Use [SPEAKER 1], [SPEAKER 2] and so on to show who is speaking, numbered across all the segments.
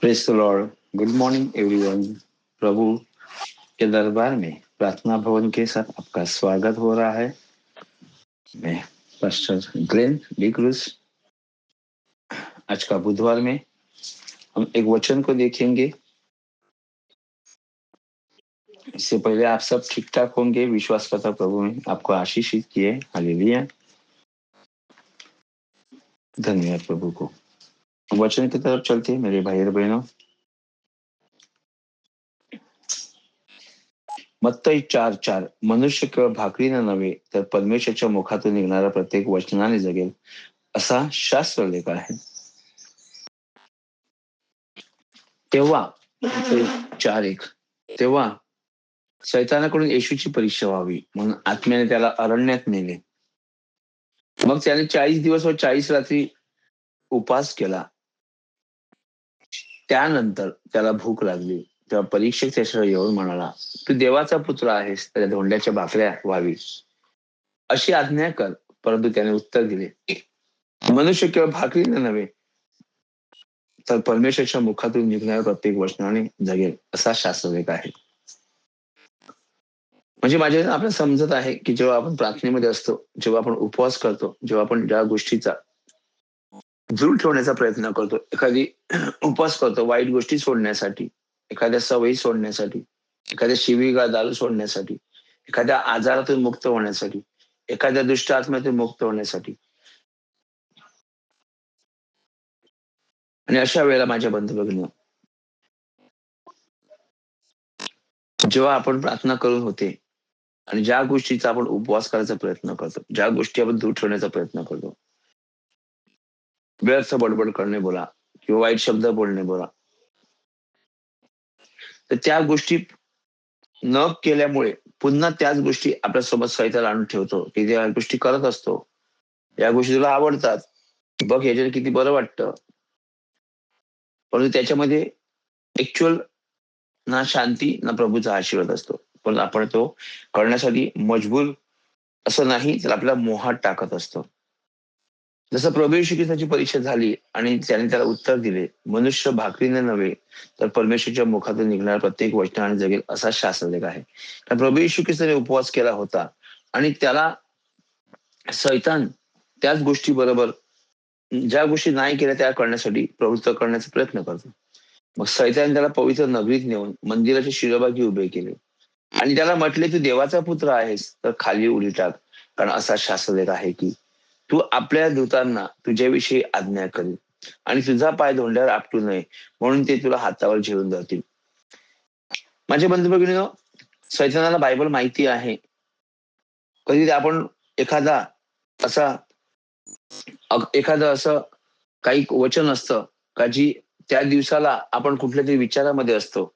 [SPEAKER 1] Press the Lord. Good morning everyone. प्रभु के दरबार में प्रार्थना भवन के साथ आपका स्वागत हो रहा है। मैं पास्टर ग्लेन डी क्रूज। आज का बुधवार में हम एक वचन को देखेंगे। इससे पहले आप सब ठीक ठाक होंगे, विश्वास करता प्रभु में आपको आशीषित किए। हालेलुया, धन्यवाद प्रभु को। वचन की तरफ चलते हैं मेरे भाई और बहनों। मत्तई 4:4 मनुष्य केवळ भाकरीनं नव्हे तर परमेश्वराच्या मुखातून निघणाऱ्या प्रत्येक वचनाने जगेल असा शास्त्र लेख आहे। तेव्हा 4:1 तेव्हा शैतानाकडून येशूची परीक्षा व्हावी म्हणून आत्म्याने त्याला अरण्यात नेले। मग त्याने 40 दिवस व 40 रात्री उपवास केला। त्यानंतर त्याला भूक लागली। तेव्हा परीक्षक त्याच्यावर येऊन म्हणाला, तू देवाचा पुत्र आहेस तर धोंड्याच्या भाकऱ्या व्हावी अशी आज्ञा कर। परंतु त्याने उत्तर दिले, मनुष्य केवळ भाकरीने नव्हे तर परमेश्वराच्या मुखातून निघणाऱ्या प्रत्येक वचनाने जगेल असा शास्त्रलेख आहे। म्हणजे माझ्या आपल्याला समजत आहे की जेव्हा आपण प्रार्थनेमध्ये असतो, जेव्हा आपण उपवास करतो, जेव्हा आपण ज्या गोष्टीचा दूर ठेवण्याचा प्रयत्न करतो, एखादी उपवास करतो वाईट गोष्टी सोडण्यासाठी, एखाद्या सवयी सोडण्यासाठी, एखाद्या शिवीगाळ दारू सोडण्यासाठी, एखाद्या आजारातून मुक्त होण्यासाठी, एखाद्या दुष्ट आत्म्यातून मुक्त होण्यासाठी। आणि अशा वेळेला माझ्या बंधू भगिनी, जेव्हा आपण प्रार्थना करून होते आणि ज्या गोष्टीचा आपण उपवास करायचा प्रयत्न करतो, ज्या गोष्टी आपण दूर ठेवण्याचा प्रयत्न करतो, व्यर्थ बडबड करणे बोला किंवा वाईट शब्द बोलणे बोला, तर त्या गोष्टी न केल्यामुळे पुन्हा त्याच गोष्टी आपल्यासोबत सैतान आणून ठेवतो की त्या गोष्टी करत असतो, या गोष्टी तुला आवडतात, बघ याच्याने किती बरं वाटतं, परंतु त्याच्यामध्ये ऍक्च्युअल ना शांती ना प्रभूचा आशीर्वाद असतो। पण आपण तो करण्यासाठी मजबूर असं नाही तर आपल्याला मोहात टाकत असतो। जसं प्रभू येशू ख्रिस्ताची परीक्षा झाली आणि त्याने त्याला उत्तर दिले, मनुष्य भाकरीने नव्हे तर परमेश्वराच्या मुखातून निघणाऱ्या प्रत्येक वचनाने जगेल असा शास्त्रलेख आहे। तर प्रभू येशू ख्रिस्ताने उपवास केला होता आणि त्याला सैतान त्याच गोष्टी बरोबर, ज्या गोष्टी नाही केल्या त्या करण्यासाठी प्रवृत्त करण्याचा प्रयत्न करतो। मग सैतान त्याला पवित्र नगरीत नेऊन मंदिराचे शिरोभागी उभे केले आणि त्याला म्हटले, तू देवाचा पुत्र आहेस तर खाली उडी टाक, कारण असा शास्त्रलेख आहे की तू आपल्या दूतांना तुझ्याविषयी आज्ञा करील आणि तुझा पाय धोंड्यावर आपटू नये म्हणून ते तुला हातावर झेलून धरतील। माझे बंधू भगिनींनो, सैतानाला बायबल माहिती आहे। कधी आपण एखादा असा एखादं असं काही वचन असतं का जी त्या दिवसाला आपण कुठल्या तरी विचारामध्ये असतो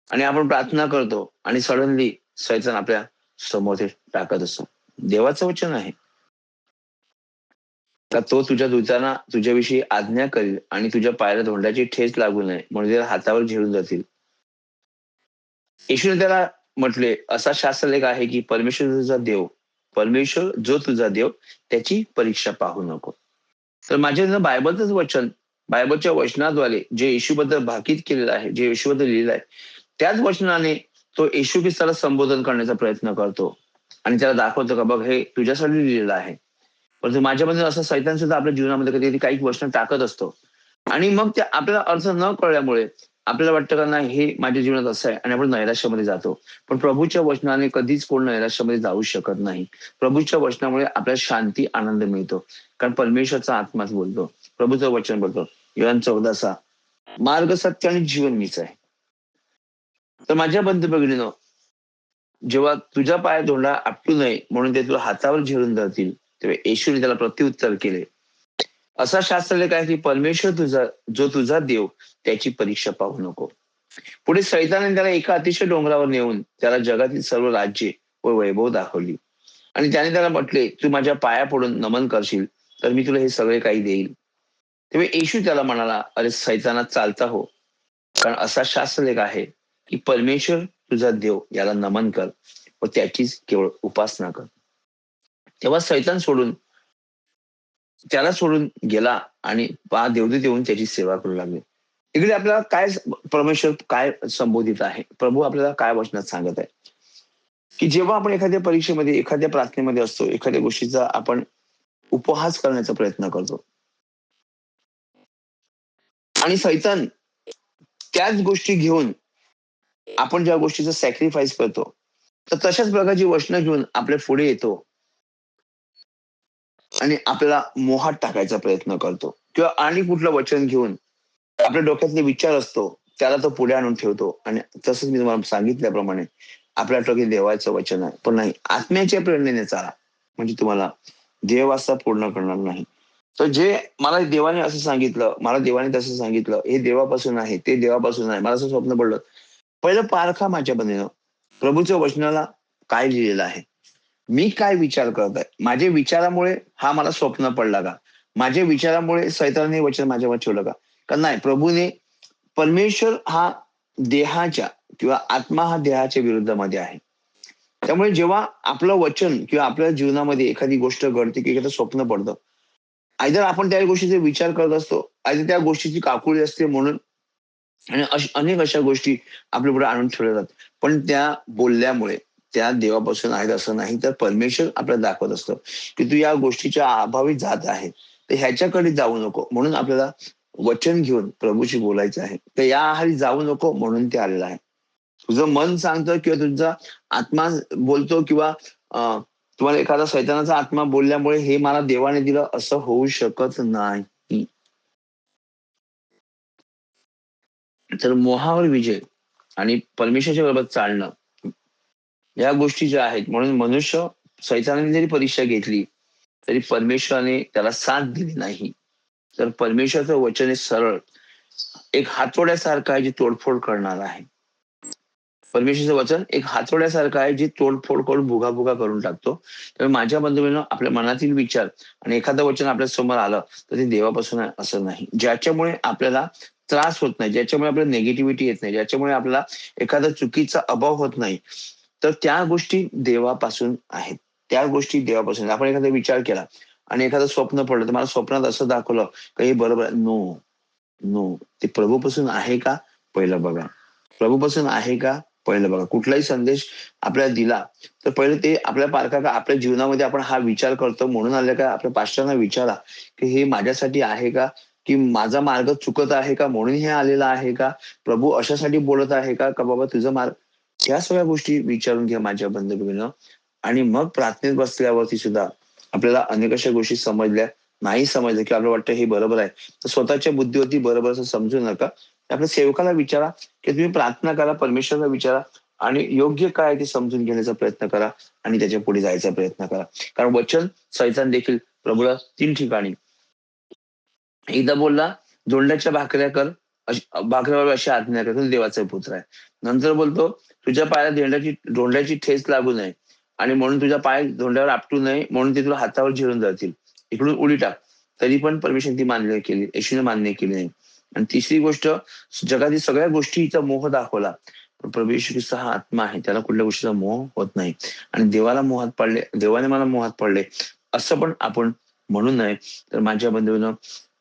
[SPEAKER 1] आणि आपण प्रार्थना करतो आणि सडनली सैतान आपल्या समोर ते टाकत असतो। देवाचं वचन आहे का तो तुझ्या दूतांना तुझ्याविषयी आज्ञा करील आणि तुझ्या पायाला धोंड्याची ठेच लागू नये म्हणून त्याला हातावर झेलून जातील। येशूने त्याला म्हटले, असा शास्त्रलेख आहे की परमेश्वर जो तुझा देव त्याची परीक्षा पाहू नको। तर माझ्या बायबलचंच वचन, बायबलच्या वचनाद्वारे जे येशूबद्दल भाकीत केलेलं आहे, जे येशूबद्दल लिहिलं आहे, त्याच वचनाने तो येशू ख्रिस्ताला संबोधन करण्याचा प्रयत्न करतो आणि त्याला दाखवतो का बघ हे तुझ्यासाठी लिहिलेलं आहे। परंतु माझ्यामध्ये असं सैतान सुद्धा आपल्या जीवनामध्ये कधी कधी काही वचन टाकत असतो आणि मग ते आपल्याला अर्थ न कळल्यामुळे आपल्याला वाटतं का नाही हे माझ्या जीवनात असं आहे आणि आपण नैराश्यामध्ये जातो। पण प्रभूच्या वचनाने कधीच कोण नैराश्यामध्ये जाऊ शकत नाही। प्रभूच्या वचनामुळे आपल्याला शांती आनंद मिळतो, कारण परमेश्वरचा आत्माच बोलतो, प्रभूचं वचन बोलतो। योहान 14:6 मार्ग सत्य आणि जीवन मीच आहे। तर माझ्या बंधू भगिनीनो, जेव्हा तुझा पाय धोंडा आपटू नये म्हणून ते तुला हातावर झेलून धरतील, तेव्हा येशूने त्याला प्रत्युत्तर केले, असा शास्त्रलेख आहे की परमेश्वर जो तुझा देव त्याची परीक्षा पाहू नको। पुढे सैतानाने त्याला एका अतिशय डोंगरावर नेऊन त्याला जगातील सर्व राज्ये व वैभव दाखवली आणि त्याने त्याला म्हटले, तू माझ्या पाया पडून नमन करशील तर मी तुला हे सगळे काही देईल। तेव्हा येशू त्याला म्हणाला, अरे सैताना चालता हो, कारण असा शास्त्रलेख आहे की परमेश्वर तुझा देव याला नमन कर व त्याचीच केवळ उपासना कर। तेव्हा सैतान त्याला सोडून गेला आणि देवदूत येऊन त्याची सेवा करू लागले। इकडे आपल्याला काय परमेश्वर काय संबोधित आहे, प्रभू आपल्याला काय वचनात सांगत आहे, की जेव्हा आपण एखाद्या परीक्षेमध्ये, एखाद्या प्रार्थनेमध्ये असतो, एखाद्या गोष्टीचा आपण उपहास करण्याचा प्रयत्न करतो आणि सैतान त्याच गोष्टी घेऊन आपण ज्या गोष्टीचं सॅक्रिफाईस करतो, तर तशाच प्रकारची वचनं घेऊन आपल्या पुढे येतो आणि आपल्याला मोहात टाकायचा प्रयत्न करतो किंवा आणि कुठलं वचन घेऊन आपल्या डोक्यातले विचार असतो, त्याला तो पुढे आणून ठेवतो आणि तसंच मी तुम्हाला सांगितल्याप्रमाणे आपल्या डोक्यात देवाचं वचन आहे. पण नाही, आत्म्याच्या प्रेरणेने चाला. म्हणजे तुम्हाला देव असा पूर्ण करणार नाही. तर जे मला देवाने असं सांगितलं, मला देवाने तसं सांगितलं, हे देवापासून आहे, ते देवापासून आहे. मला असं स्वप्न पडलं. पहिलं पारखा माझ्या बंधनं. प्रभूच्या वचनाला काय लिहिलेलं आहे? मी काय विचार करत आहे? माझ्या विचारामुळे हा मला स्वप्न पडला का? माझ्या विचारामुळे सैतानाने वचन माझ्यावर ठेवलं का? का नाही, प्रभूने परमेश्वर हा देहाच्या किंवा आत्मा हा देहाच्या विरुद्धामध्ये आहे. त्यामुळे जेव्हा आपलं वचन किंवा आपल्या जीवनामध्ये एखादी गोष्ट घडते किंवा एखादं स्वप्न पडतं, आयदर आपण त्या गोष्टीचा विचार करत असतो, आयदर त्या गोष्टीची काकुळी असते म्हणून आणि अनेक अशा गोष्टी आपल्या पुढे आणून ठेवल्या जातात. पण त्या बोलल्यामुळे त्या देवापासून आहेत असं नाही, तर परमेश्वर आपल्याला दाखवत असतं, की तू या गोष्टीच्या अभावी जात आहे. तर ह्याच्याकडे जाऊ नको. म्हणून आपल्याला वचन घेऊन प्रभूशी बोलायचं आहे. तर या आहारी जाऊ नको म्हणून ते आलेलं आहे. तुझं मन सांगतं किंवा तुझा आत्मा बोलतो किंवा तुम्हाला एखादा सैतानाचा आत्मा बोलल्यामुळे हे मला देवाने दिलं असं होऊ शकत नाही. तर मोहावर विजय आणि परमेश्वराच्या बरोबर चालणं या गोष्टी ज्या आहेत, म्हणून मनुष्य सैतानाने जरी परीक्षा घेतली तरी परमेश्वराने त्याला साथ दिली नाही. तर परमेश्वराचं वचन आहे सरळ, एक हातोड्यासारखं आहे जे तोडफोड करणार आहे. परमेश्वराचं वचन एक हातोड्यासारखं आहे जे तोडफोड करून भुगाभुगा करून टाकतो. तर माझ्या बंधूंनो, आपल्या मनातील विचार आणि एखादं वचन आपल्या समोर आलं तर ते देवापासून आहे असं नाही. ज्याच्यामुळे आपल्याला त्रास होत नाही, ज्याच्यामुळे आपल्याला निगेटिव्हिटी येत नाही, ज्याच्यामुळे आपल्याला एखादा चुकीचा अभाव होत नाही, तर त्या गोष्टी देवापासून आहेत. त्या गोष्टी देवापासून आहेत. आपण एखादा विचार केला आणि एखादं स्वप्न पडलं, तर मला स्वप्नात असं दाखवलं का हे बरोबर आहे. No, no. ते प्रभूपासून आहे का? पहिलं बघा. प्रभूपासून आहे का? पहिलं बघा. कुठलाही संदेश आपल्याला दिला, तर पहिलं ते आपल्या पारखा का आपल्या जीवनामध्ये आपण हा विचार करतो म्हणून आलं का? आपल्या पास्टरांना विचारा, की हे माझ्यासाठी आहे का? की माझा मार्ग चुकत आहे का म्हणून हे आलेलं आहे का? प्रभू अशासाठी बोलत आहे का? का बाबा तुझा मार्ग ह्या सगळ्या गोष्टी विचारून घ्या माझ्या बंधू-भगिनींनो. आणि मग प्रार्थनेत बसल्यावरती सुद्धा आपल्याला अनेक अशा गोष्टी समजल्या, नाही समजल्या की आपल्याला वाटतं हे बरोबर आहे. तर स्वतःच्या बुद्धीवरती बरोबर असं समजू नका. आपल्या सेवकाला विचारा, की तुम्ही प्रार्थना करा, परमेश्वराला विचारा आणि योग्य काय आहे ते समजून घेण्याचा प्रयत्न करा आणि त्याच्या पुढे जायचा प्रयत्न करा. कारण वचन सैतान देखील प्रभूला 3 ठिकाणी एकदा बोलला, "धोंड्याच्या भाकऱ्या कर, भाकऱ्यावर अशी आज्ञा कर, तू देवाचा पुत्र आहे." नंतर बोलतो, "तुझ्या पायाला धोंड्याची ठेच लागू नये आणि म्हणून तुझा पाय धोंड्यावर आपटू नये, म्हणून ते तुला हातावर झिरून जातील. इकडून उडी टाक." तरी पण परमेश्वराने ती मान्य केली. येशूने मान्य केली नाही. आणि तिसरी गोष्ट, जगातील सगळ्या गोष्टीचा मोह दाखवला. पण प्रभू येशू ख्रिस्त हा आत्मा आहे. त्याला कुठल्या गोष्टीचा मोह होत नाही. आणि देवाला मोहात पाडले, देवाने मला मोहात पाडले, असं पण आपण म्हणू नये. तर माझ्या बंधूंनो,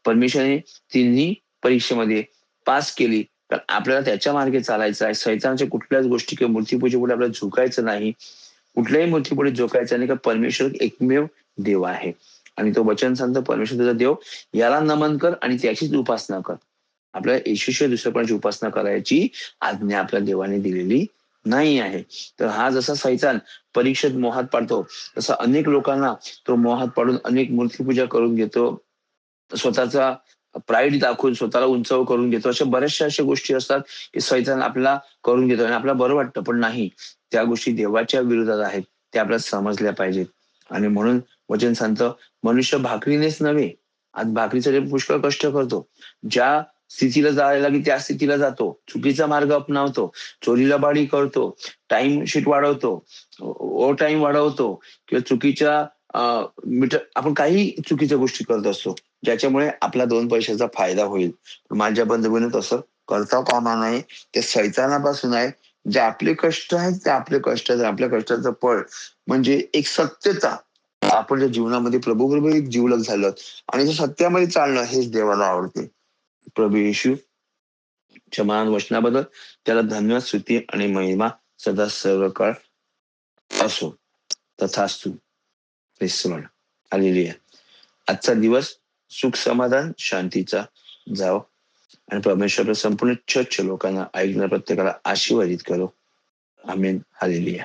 [SPEAKER 1] परमेश्वराने तिन्ही परीक्षेमध्ये पास केली, तर आपल्याला त्याच्या मार्गे चालायचं आहे. सैतानाच्या कुठल्याच गोष्टी किंवा मूर्तीपूजेपुढे आपल्याला झुकायचं नाही. कुठल्याही मूर्तीपुढे झुकायचं नाही. का परमेश्वर एकमेव देव आहे आणि तो वचन सांगतो, परमेश्वर तुझा देव, याला नमन कर आणि त्याचीच उपासना कर. आपल्याला येशूशिवाय दुसऱ्या कोणाची उपासना करायची आज्ञा आपल्या देवाने दिलेली नाही आहे. तर हा जसा सैतान परीक्षेत मोहात पाडतो, तसा अनेक लोकांना तो मोहात पाडून अनेक मूर्तीपूजा करून घेतो. स्वतःचा प्राईड दाखवून स्वतःला उंचाव करून घेतो. अशा बऱ्याचशा अशा गोष्टी असतात, की सैतान आपल्याला करून घेतो आणि आपल्याला बरं वाटतं. पण नाही, त्या गोष्टी देवाच्या विरोधात आहेत. त्या आपल्याला समजल्या पाहिजेत. आणि म्हणून वचन सांगतं, मनुष्य भाकरीनेच नव्हे, आज भाकरीसाठी पुष्कळ कष्ट करतो. ज्या स्थितीला जायला की त्या स्थितीला जातो. चुकीचा मार्ग अपनावतो. चोरी-लबाडी करतो. टाईम शीट वाढवतो. ओव्हर टाईम वाढवतो किंवा चुकीच्या आपण काही चुकीच्या गोष्टी करत असतो. ज्याच्यामुळे आपला 2 पैशाचा फायदा होईल. माझ्या बंधूभगिनी तसं करता कामा नये. ते सैतानापासून आहे. जे आपले कष्ट आहेत ते आपले कष्ट आहेत. आपल्या कष्टाचं फळ म्हणजे एक सत्यता. आपण ज्या जीवनामध्ये प्रभूबरोबर एक जिवलग झालो आणि त्या सत्यामध्ये चालणं हेच देवाला आवडते. प्रभू येशू महान वचनाबद्दल त्याला धन्यवाद, स्तुती आणि महिमा सदा सर्व काळ असो. तथास्तु. Press Lord. हालेलुया. आजचा दिवस सुख, समाधान, शांतीचा जावो आणि परमेश्वर संपूर्ण चर्च लोकांना ऐकणाऱ्या प्रत्येकाला आशीर्वादित करो. आमेन. हालेलुया.